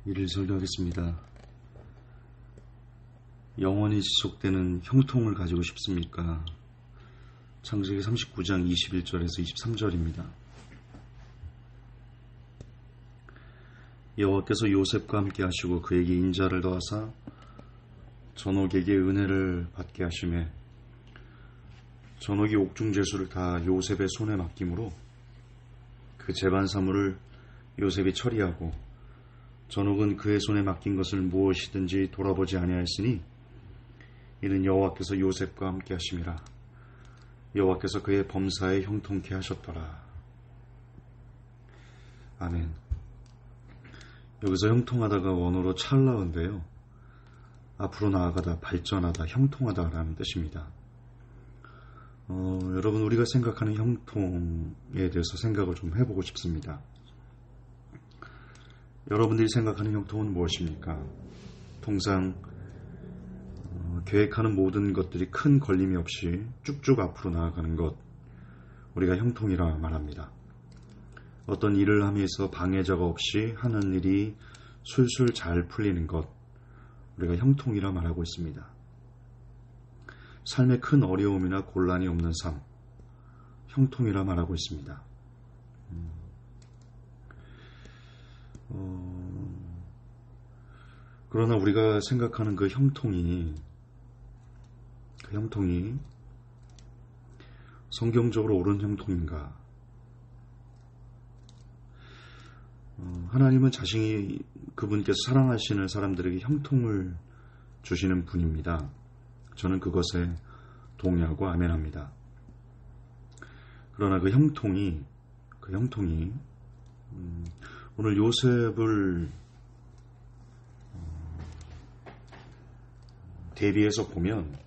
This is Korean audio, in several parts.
이를 설교하겠습니다. 영원히 지속되는 형통을 가지고 싶습니까? 창세기 39장 21절에서 23절입니다. 여호와께서 요셉과 함께 하시고 그에게 인자를 더하사 전옥에게 은혜를 받게 하시매 전옥이 옥중제수를 다 요셉의 손에 맡김으로 그 재반 사물을 요셉이 처리하고 전옥은 그의 손에 맡긴 것을 무엇이든지 돌아보지 아니하였으니 이는 여호와께서 요셉과 함께 하심이라. 여호와께서 그의 범사에 형통케 하셨더라. 아멘. 여기서 형통하다가 원어로 찰나인데요. 앞으로 나아가다, 발전하다, 형통하다라는 뜻입니다. 여러분, 우리가 생각하는 형통에 대해서 생각을 좀 해보고 싶습니다. 여러분들이 생각하는 형통은 무엇입니까? 통상 계획하는 모든 것들이 큰 걸림이 없이 쭉쭉 앞으로 나아가는 것, 우리가 형통이라 말합니다. 어떤 일을 하면서 방해자가 없이 하는 일이 술술 잘 풀리는 것, 우리가 형통이라 말하고 있습니다. 삶에 큰 어려움이나 곤란이 없는 삶, 형통이라 말하고 있습니다. 그러나 우리가 생각하는 그 형통이 성경적으로 옳은 형통인가? 하나님은 자신이 그분께서 사랑하시는 사람들에게 형통을 주시는 분입니다. 저는 그것에 동의하고 아멘합니다. 그러나 그 형통이 오늘 요셉을 대비해서 보면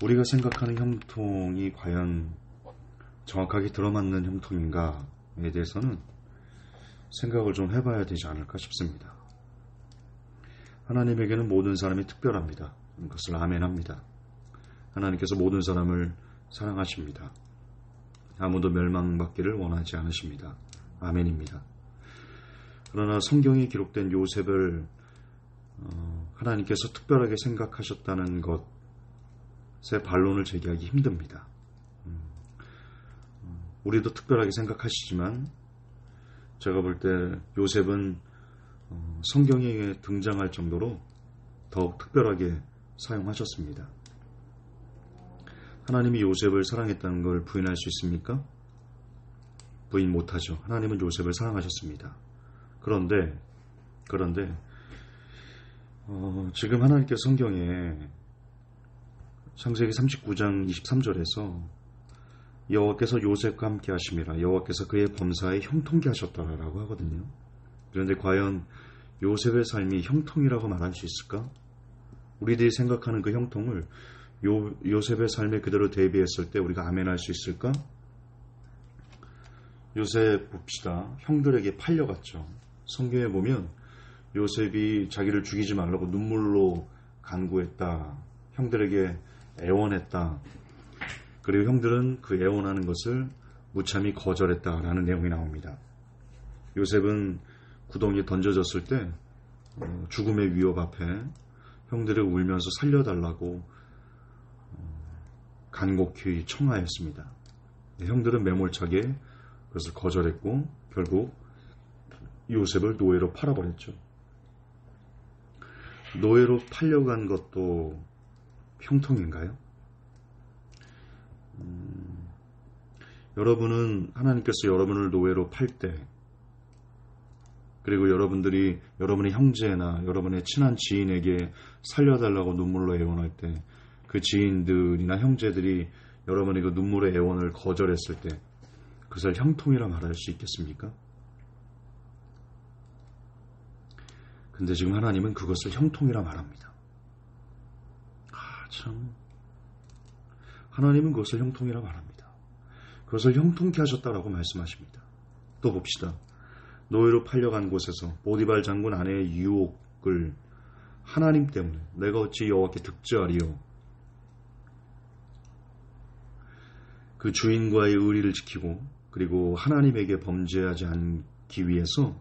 우리가 생각하는 형통이 과연 정확하게 들어맞는 형통인가에 대해서는 생각을 좀 해봐야 되지 않을까 싶습니다. 하나님에게는 모든 사람이 특별합니다. 그것을 아멘합니다. 하나님께서 모든 사람을 사랑하십니다. 아무도 멸망받기를 원하지 않으십니다. 아멘입니다. 그러나 성경에 기록된 요셉을 하나님께서 특별하게 생각하셨다는 것에 반론을 제기하기 힘듭니다. 우리도 특별하게 생각하시지만 제가 볼 때 요셉은 성경에 등장할 정도로 더욱 특별하게 사용하셨습니다. 하나님이 요셉을 사랑했다는 걸 부인할 수 있습니까? 부인 못하죠. 하나님은 요셉을 사랑하셨습니다. 그런데 지금 하나님께서 성경에 창세기 39장 23절에서 여호와께서 요셉과 함께 하심이라 여호와께서 그의 범사에 형통케 하셨더라라고 하거든요. 그런데 과연 요셉의 삶이 형통이라고 말할 수 있을까? 우리들이 생각하는 그 형통을 요셉의 삶에 그대로 대비했을 때 우리가 아멘할 수 있을까? 요셉 봅시다. 형들에게 팔려갔죠. 성경에 보면 요셉이 자기를 죽이지 말라고 눈물로 간구했다. 형들에게 애원했다. 그리고 형들은 그 애원하는 것을 무참히 거절했다라는 내용이 나옵니다. 요셉은 구덩이에 던져졌을 때 죽음의 위협 앞에 형들이 울면서 살려달라고 간곡히 청하였습니다. 형들은 매몰차게 그것을 거절했고 결국 요셉을 노예로 팔아버렸죠. 노예로 팔려간 것도 형통인가요? 여러분은 하나님께서 여러분을 노예로 팔 때, 그리고 여러분의 형제나 여러분의 친한 지인에게 살려달라고 눈물로 애원할 때, 그 지인들이나 형제들이 여러분의 그 눈물의 애원을 거절했을 때 그것을 형통이라 말할 수 있겠습니까? 근데 지금 하나님은 그것을 형통이라 말합니다. 참, 하나님은 그것을 형통이라 말합니다. 그것을 형통케 하셨다라고 말씀하십니다. 또 봅시다. 노예로 팔려간 곳에서 보디발 장군 아내의 유혹을 하나님 때문에 내가 어찌 여호와께 득죄하리요. 그 주인과의 의리를 지키고 그리고 하나님에게 범죄하지 않기 위해서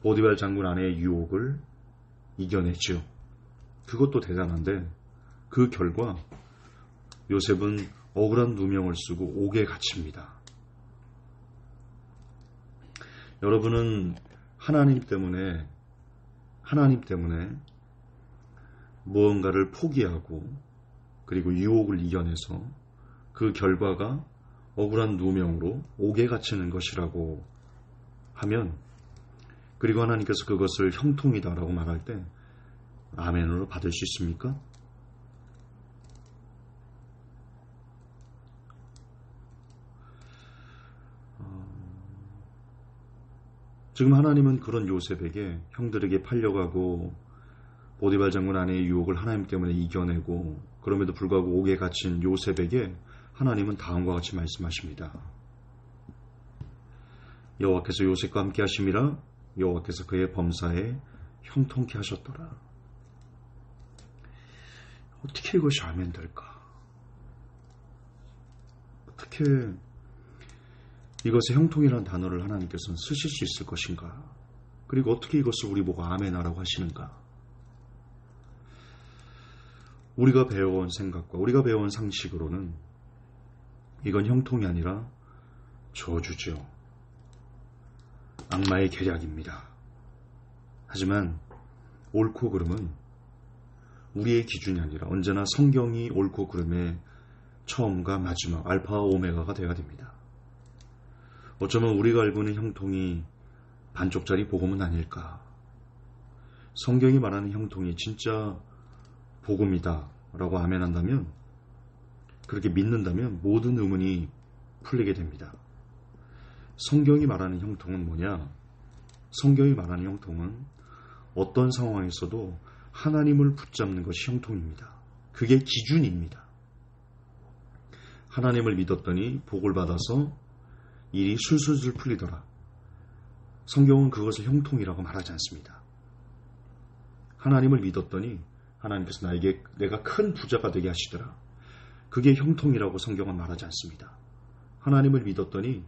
보디발 장군 아내의 유혹을 이겨냈죠. 그것도 대단한데 그 결과 요셉은 억울한 누명을 쓰고 옥에 갇힙니다. 여러분은 하나님 때문에 무언가를 포기하고 그리고 유혹을 이겨내서 그 결과가 억울한 누명으로 옥에 갇히는 것이라고 하면, 그리고 하나님께서 그것을 형통이다라고 말할 때 아멘으로 받을 수 있습니까? 지금 하나님은 그런 요셉에게 형들에게 팔려가고 보디발 장군 아내의 유혹을 하나님 때문에 이겨내고 그럼에도 불구하고 옥에 갇힌 요셉에게 하나님은 다음과 같이 말씀하십니다. 여호와께서 요셉과 함께 하심이라 여호와께서 그의 범사에 형통케 하셨더라. 어떻게 이것이 아멘 될까? 어떻게 이것에 형통이라는 단어를 하나님께서는 쓰실 수 있을 것인가? 그리고 어떻게 이것을 우리 보고 아멘하라고 하시는가? 우리가 배워온 생각과 우리가 배워온 상식으로는 이건 형통이 아니라 저주죠. 악마의 계략입니다. 하지만 옳고 그름은 우리의 기준이 아니라 언제나 성경이 옳고 그름의 처음과 마지막, 알파와 오메가가 되어야 됩니다. 어쩌면 우리가 알고 있는 형통이 반쪽짜리 복음은 아닐까? 성경이 말하는 형통이 진짜 복음이다 라고 아멘한다면, 그렇게 믿는다면 모든 의문이 풀리게 됩니다. 성경이 말하는 형통은 뭐냐? 성경이 말하는 형통은 어떤 상황에서도 하나님을 붙잡는 것이 형통입니다. 그게 기준입니다. 하나님을 믿었더니 복을 받아서 일이 술술술 풀리더라. 성경은 그것을 형통이라고 말하지 않습니다. 하나님을 믿었더니 하나님께서 나에게 내가 큰 부자가 되게 하시더라. 그게 형통이라고 성경은 말하지 않습니다. 하나님을 믿었더니,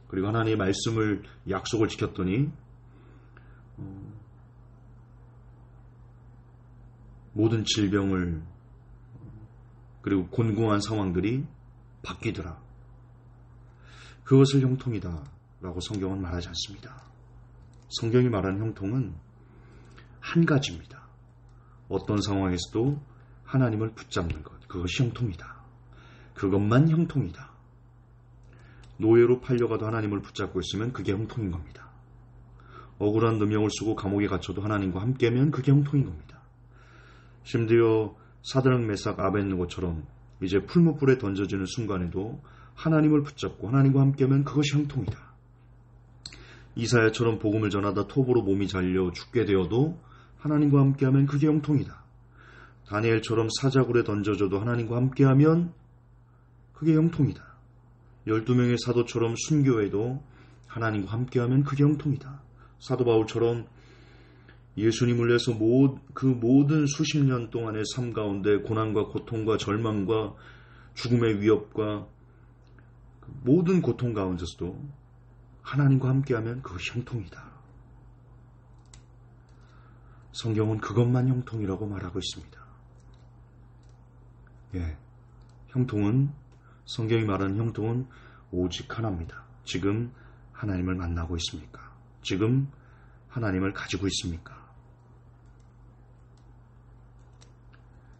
그리고 하나님의 말씀을 약속을 지켰더니 모든 질병을 그리고 곤궁한 상황들이 바뀌더라. 그것을 형통이다 라고 성경은 말하지 않습니다. 성경이 말하는 형통은 한 가지입니다. 어떤 상황에서도 하나님을 붙잡는 것, 그것이 형통이다. 그것만 형통이다. 노예로 팔려가도 하나님을 붙잡고 있으면 그게 형통인 겁니다. 억울한 누명을 쓰고 감옥에 갇혀도 하나님과 함께면 그게 형통인 겁니다. 심지어 사드락 메삭 아벳느고처럼 이제 풀무불에 던져지는 순간에도 하나님을 붙잡고 하나님과 함께하면 그것이 형통이다. 이사야처럼 복음을 전하다 톱으로 몸이 잘려 죽게 되어도 하나님과 함께하면 그게 형통이다. 다니엘처럼 사자굴에 던져져도 하나님과 함께하면 그게 형통이다. 12명의 사도처럼 순교해도 하나님과 함께하면 그게 형통이다. 사도 바울처럼 예수님을 위해서 그 모든 수십 년 동안의 삶 가운데 고난과 고통과 절망과 죽음의 위협과 모든 고통 가운데서도 하나님과 함께하면 그것이 형통이다. 성경은 그것만 형통이라고 말하고 있습니다. 형통은, 성경이 말하는 형통은 오직 하나입니다. 지금 하나님을 만나고 있습니까? 지금 하나님을 가지고 있습니까?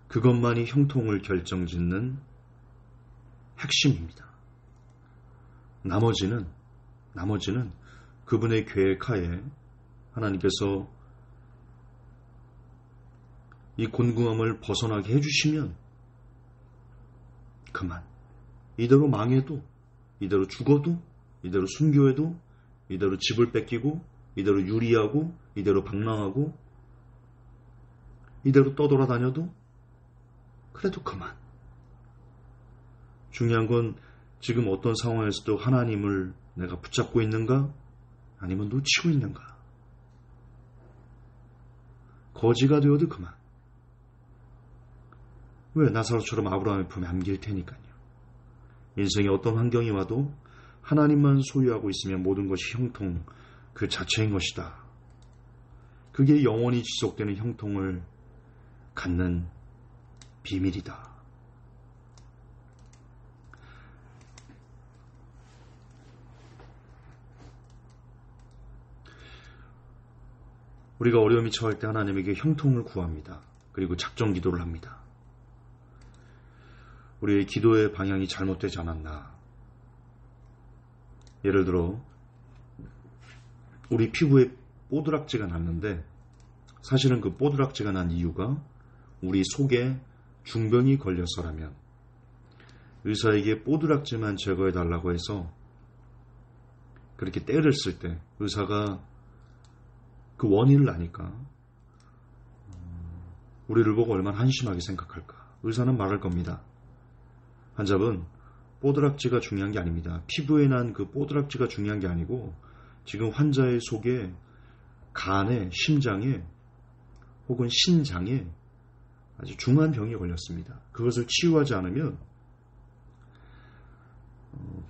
그것만이 형통을 결정짓는 핵심입니다. 나머지는 그분의 계획하에 하나님께서 이 곤궁함을 벗어나게 해주시면 그만. 이대로 망해도, 이대로 죽어도, 이대로 순교해도, 이대로 집을 뺏기고, 이대로 유리하고, 이대로 방랑하고, 이대로 떠돌아다녀도 그래도 그만. 중요한 건 지금 어떤 상황에서도 하나님을 내가 붙잡고 있는가? 아니면 놓치고 있는가? 거지가 되어도 그만. 왜? 나사로처럼 아브라함의 품에 안길 테니까요. 인생에 어떤 환경이 와도 하나님만 소유하고 있으면 모든 것이 형통 그 자체인 것이다 그게 영원히 지속되는 형통을 갖는 비밀이다. 우리가 어려움이 처할 때 하나님에게 형통을 구합니다. 그리고 작정 기도를 합니다. 우리의 기도의 방향이 잘못되지 않았나. 예를 들어 우리 피부에 뽀드락지가 났는데 사실은 그 뽀드락지가 난 이유가 우리 속에 중병이 걸려서라면 의사에게 뽀드락지만 제거해달라고 해서 그렇게 때를 쓸 때 의사가 그 원인을 아니까 우리를 보고 얼마나 한심하게 생각할까. 의사는 말할 겁니다. 환자분, 뽀드락지가 중요한 게 아닙니다. 피부에 난 그 뽀드락지가 중요한 게 아니고 지금 환자의 속에 간에, 심장에 혹은 신장에 아주 중한 병이 걸렸습니다. 그것을 치유하지 않으면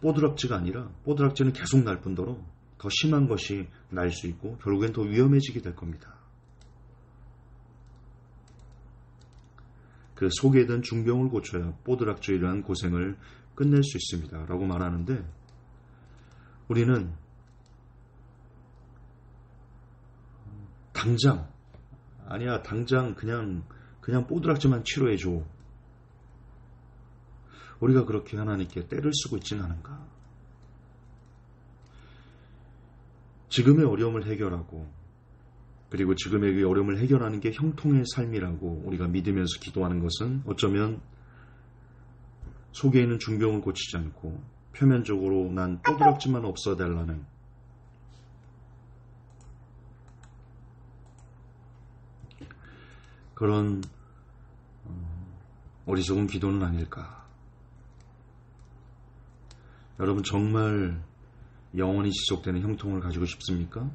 뽀드락지가 아니라 뽀드락지는 계속 날 뿐더러 더 심한 것이 날 수 있고 결국엔 더 위험해지게 될 겁니다. 그 속에 든 중병을 고쳐야 뽀드락지라는 고생을 끝낼 수 있습니다. 라고 말하는데 우리는 당장 그냥 뽀드락지만 치료해줘. 우리가 그렇게 하나님께 때를 쓰고 있지는 않은가. 지금의 어려움을 해결하고 그리고 지금의 어려움을 해결하는 게 형통의 삶이라고 우리가 믿으면서 기도하는 것은 어쩌면 속에 있는 중병을 고치지 않고 표면적으로 난 뽀드락지만 없어달라는 그런 어리석은 기도는 아닐까. 여러분 정말 영원히 지속되는 형통을 가지고 싶습니까?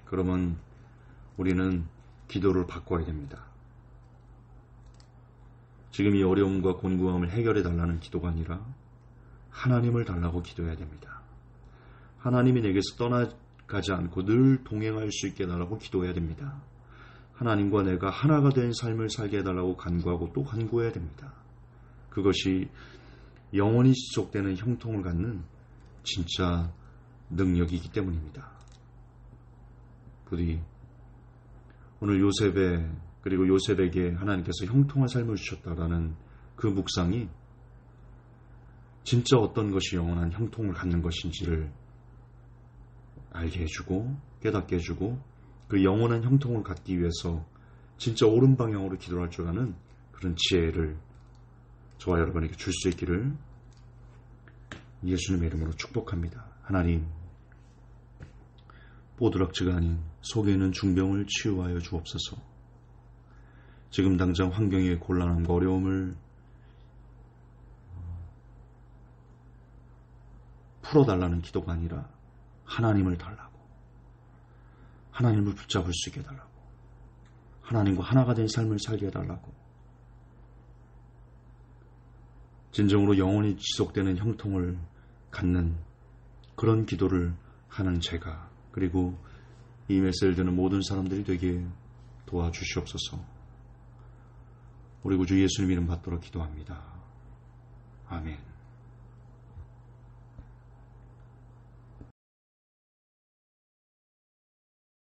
그러면 우리는 기도를 바꿔야 됩니다. 지금 이 어려움과 곤궁함을 해결해 달라는 기도가 아니라 하나님을 달라고 기도해야 됩니다. 하나님이 내게서 떠나가지 않고 늘 동행할 수 있게 해달라고 기도해야 됩니다. 하나님과 내가 하나가 된 삶을 살게 해달라고 간구하고 또 간구해야 됩니다. 그것이 영원히 지속되는 형통을 갖는 진짜 능력이기 때문입니다. 부디 오늘 그리고 요셉에게 하나님께서 형통한 삶을 주셨다라는 그 묵상이 진짜 어떤 것이 영원한 형통을 갖는 것인지를 알게 해주고 깨닫게 해주고 그 영원한 형통을 갖기 위해서 진짜 옳은 방향으로 기도할 줄 아는 그런 지혜를 저와 여러분에게 줄 수 있기를 예수님의 이름으로 축복합니다. 하나님, 뽀드락지가 아닌 속에 있는 중병을 치유하여 주옵소서. 지금 당장 환경의 곤란함과 어려움을 풀어달라는 기도가 아니라 하나님을 달라고, 하나님을 붙잡을 수 있게 해달라고, 하나님과 하나가 된 삶을 살게 해달라고, 진정으로 영원히 지속되는 형통을 갖는 그런 기도를 하는 제가, 그리고 이 메시지를 듣는 모든 사람들이 되게 도와주시옵소서. 우리 구주 예수님 이름 받도록 기도합니다. 아멘.